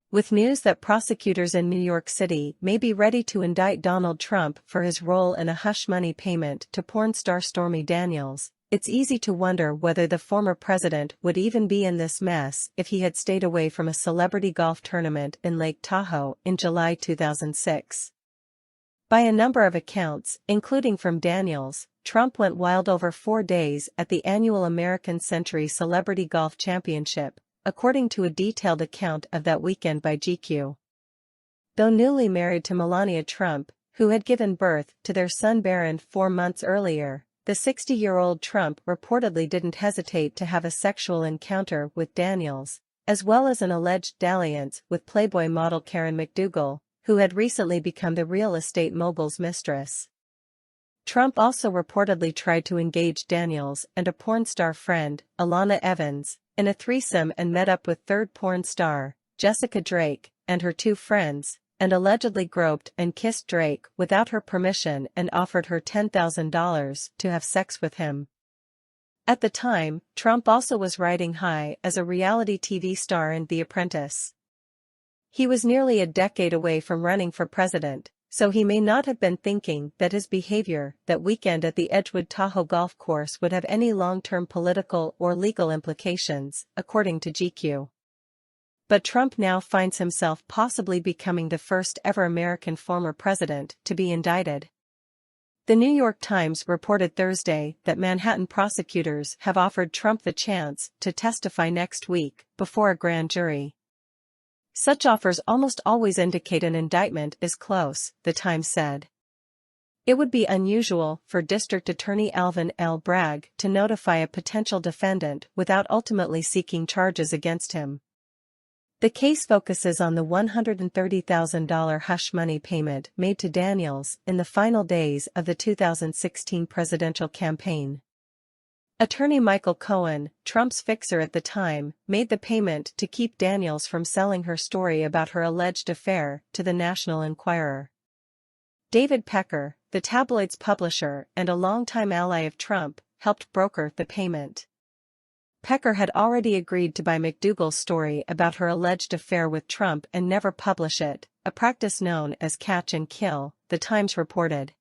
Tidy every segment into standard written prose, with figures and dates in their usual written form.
with news that prosecutors in New York City may be ready to indict Donald Trump for his role in a hush money payment to porn star Stormy Daniels. It's easy to wonder whether the former president would even be in this mess if he had stayed away from a celebrity golf tournament in Lake Tahoe in July 2006. By a number of accounts, including from Daniels, Trump went wild over 4 days at the annual American Century Celebrity Golf Championship, according to a detailed account of that weekend by GQ. Though newly married to Melania Trump, who had given birth to their son Barron 4 months earlier, the 60-year-old Trump reportedly didn't hesitate to have a sexual encounter with Daniels, as well as an alleged dalliance with Playboy model Karen McDougal, who had recently become the real estate mogul's mistress. Trump also reportedly tried to engage Daniels and a porn star friend, Alana Evans, in a threesome and met up with third porn star, Jessica Drake, and her 2 friends, and allegedly groped and kissed Drake without her permission and offered her $10,000 to have sex with him. At the time, Trump also was riding high as a reality TV star in The Apprentice. He was nearly a decade away from running for president, so he may not have been thinking that his behavior that weekend at the Edgewood Tahoe golf course would have any long-term political or legal implications, according to GQ. But Trump now finds himself possibly becoming the first ever American former president to be indicted. The New York Times reported Thursday that Manhattan prosecutors have offered Trump the chance to testify next week before a grand jury. Such offers almost always indicate an indictment is close, the Times said. It would be unusual for District Attorney Alvin L. Bragg to notify a potential defendant without ultimately seeking charges against him. The case focuses on the $130,000 hush money payment made to Daniels in the final days of the 2016 presidential campaign. Attorney Michael Cohen, Trump's fixer at the time, made the payment to keep Daniels from selling her story about her alleged affair to the National Enquirer. David Pecker, the tabloid's publisher and a longtime ally of Trump, helped broker the payment. Pecker had already agreed to buy McDougal's story about her alleged affair with Trump and never publish it, a practice known as catch and kill, the Times reported.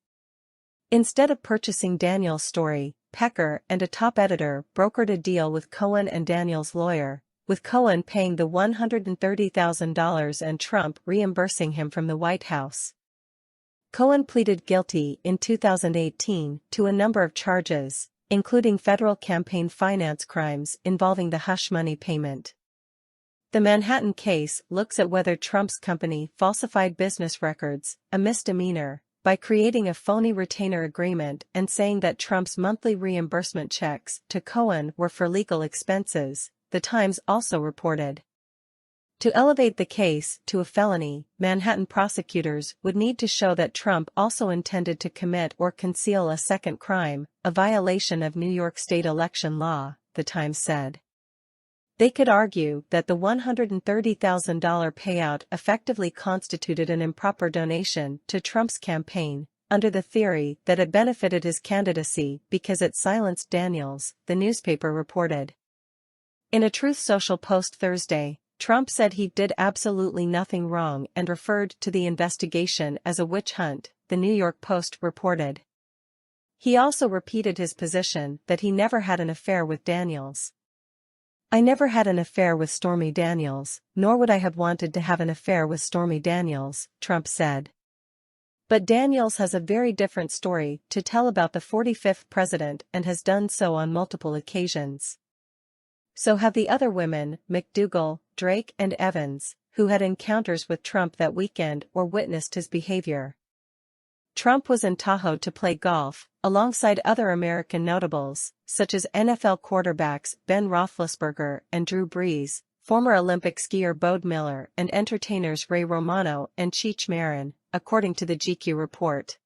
Instead of purchasing Daniels' story, Pecker and a top editor brokered a deal with Cohen and Daniels' lawyer, with Cohen paying the $130,000 and Trump reimbursing him from the White House. Cohen pleaded guilty in 2018 to a number of charges, including federal campaign finance crimes involving the hush money payment. The Manhattan case looks at whether Trump's company falsified business records, a misdemeanor, by creating a phony retainer agreement and saying that Trump's monthly reimbursement checks to Cohen were for legal expenses, the Times also reported. To elevate the case to a felony, Manhattan prosecutors would need to show that Trump also intended to commit or conceal a second crime, a violation of New York state election law, the Times said. They could argue that the $130,000 payout effectively constituted an improper donation to Trump's campaign, under the theory that it benefited his candidacy because it silenced Daniels, the newspaper reported. In a Truth Social post Thursday, Trump said he did absolutely nothing wrong and referred to the investigation as a witch hunt, the New York Post reported. He also repeated his position that he never had an affair with Daniels. "I never had an affair with Stormy Daniels, nor would I have wanted to have an affair with Stormy Daniels," Trump said. But Daniels has a very different story to tell about the 45th president and has done so on multiple occasions. So have the other women, McDougal, Drake and Evans, who had encounters with Trump that weekend or witnessed his behavior. Trump was in Tahoe to play golf, alongside other American notables, such as NFL quarterbacks Ben Roethlisberger and Drew Brees, former Olympic skier Bode Miller and entertainers Ray Romano and Cheech Marin, according to the GQ report.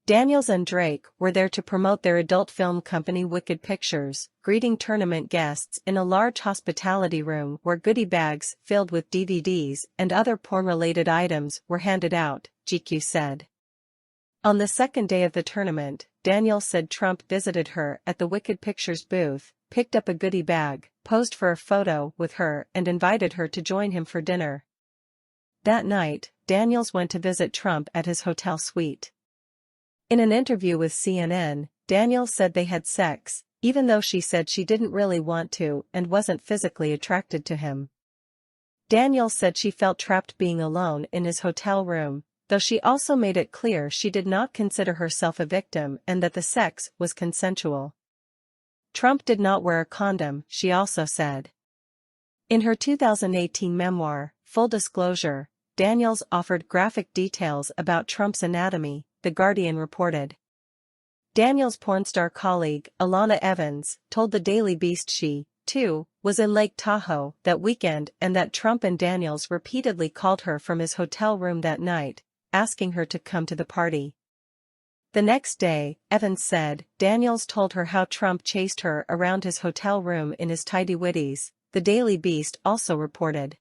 Daniels and Drake were there to promote their adult film company Wicked Pictures, greeting tournament guests in a large hospitality room where goodie bags filled with DVDs and other porn-related items were handed out, GQ said. On the second day of the tournament, Daniels said Trump visited her at the Wicked Pictures booth, picked up a goodie bag, posed for a photo with her and invited her to join him for dinner. That night, Daniels went to visit Trump at his hotel suite. In an interview with CNN, Daniels said they had sex, even though she said she didn't really want to and wasn't physically attracted to him. Daniels said she felt trapped being alone in his hotel room, though she also made it clear she did not consider herself a victim and that the sex was consensual. Trump did not wear a condom, she also said. In her 2018 memoir, Full Disclosure, Daniels offered graphic details about Trump's anatomy, The Guardian reported. Daniels' porn star colleague, Alana Evans, told the Daily Beast she, too, was in Lake Tahoe that weekend and that Trump and Daniels repeatedly called her from his hotel room that night, asking her to come to the party. The next day, Evans said, Daniels told her how Trump chased her around his hotel room in his tighty-whities, the Daily Beast also reported.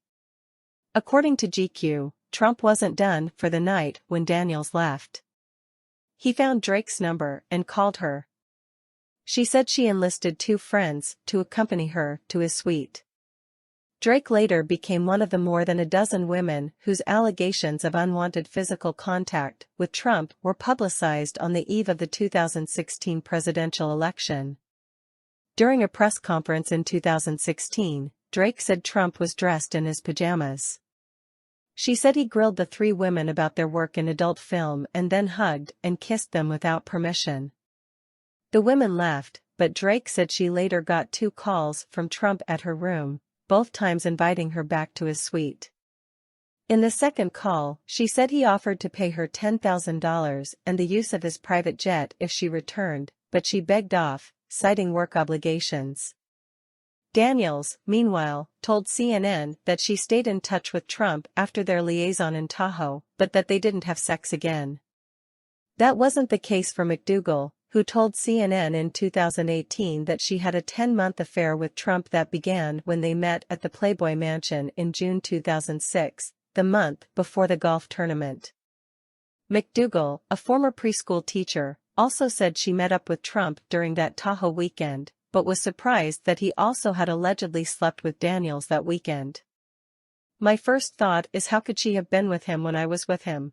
According to GQ, Trump wasn't done for the night when Daniels left. He found Drake's number and called her. She said she enlisted 2 friends to accompany her to his suite. Drake later became one of the more than a dozen women whose allegations of unwanted physical contact with Trump were publicized on the eve of the 2016 presidential election. During a press conference in 2016, Drake said Trump was dressed in his pajamas. She said he grilled the 3 women about their work in adult film and then hugged and kissed them without permission. The women left, but Drake said she later got 2 calls from Trump at her room, both times inviting her back to his suite. In the second call, she said he offered to pay her $10,000 and the use of his private jet if she returned, but she begged off, citing work obligations. Daniels, meanwhile, told CNN that she stayed in touch with Trump after their liaison in Tahoe, but that they didn't have sex again. That wasn't the case for McDougal, who told CNN in 2018 that she had a 10-month affair with Trump that began when they met at the Playboy Mansion in June 2006, the month before the golf tournament. McDougal, a former preschool teacher, also said she met up with Trump during that Tahoe weekend, but was surprised that he also had allegedly slept with Daniels that weekend. My first thought is how could she have been with him when I was with him?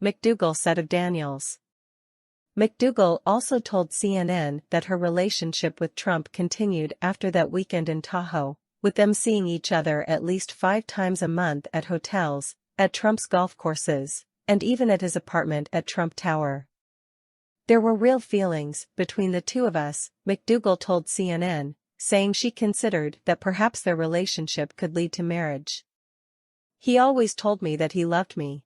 McDougal said of Daniels. McDougal also told CNN that her relationship with Trump continued after that weekend in Tahoe, with them seeing each other at least 5 times a month at hotels, at Trump's golf courses, and even at his apartment at Trump Tower. There were real feelings between the 2 of us, McDougal told CNN, saying she considered that perhaps their relationship could lead to marriage. He always told me that he loved me.